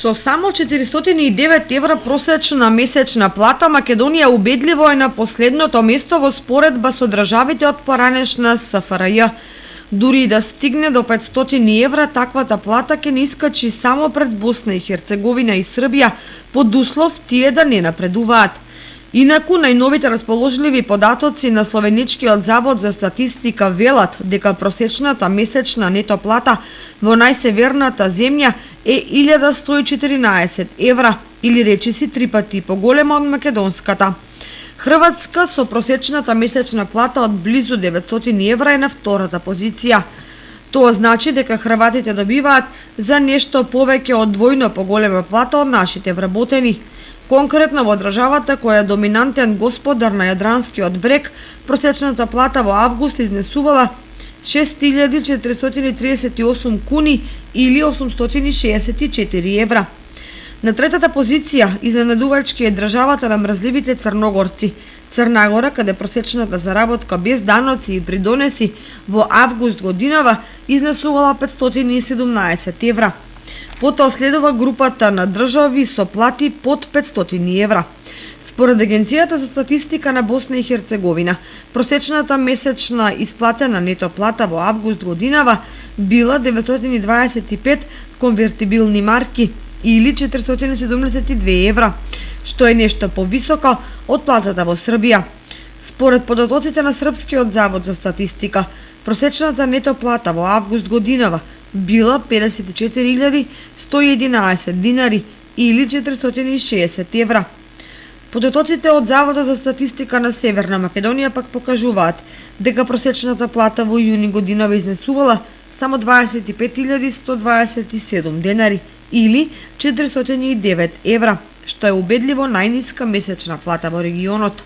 Со само 409 евра просечна месечна плата, Македонија убедливо е на последното место во споредба со државите од поранешна СФРЈ. Дури и да стигне до 500 евра, таквата плата ќе не искачи само пред Босна и Херцеговина и Србија, под услов тие да не напредуваат. Инаку, најновите расположливи податоци на Словеничкиот завод за статистика велат дека просечната месечна нето плата во најсеверната земја е 1114 евра, или речиси 3 пати поголема од македонската. Хрватска со просечната месечна плата од близу 900 евра е на втората позиција. Тоа значи дека хрватите добиваат за нешто повеќе од двојно поголема плата од нашите вработени. Конкретно во државата која е доминантен господар на Јадранскиот брег, просечната плата во август изнесувала 6438 куни или 864 евра. На третата позиција изненадувачки е државата на мрзливите црногорци, Црна Гора, каде просечната заработка без даноци и придонеси во август годинава изнесувала 517 евра. Потоа следува групата на држави со плати под 500 евра. Според Агенцијата за статистика на Босна и Херцеговина, просечната месечна исплатена нето плата во август годинава била 925 конвертибилни марки или 472 евра, што е нешто повисоко од платата во Србија. Според податоците на Српскиот завод за статистика, просечната нето плата во август годинава била 54.111 динари или 460 евра. Податоците од Заводот за статистика на Северна Македонија пак покажуваат дека просечната плата во јуни годинава изнесувала само 25.127 денари или 409 евра, што е убедливо најниска месечна плата во регионот.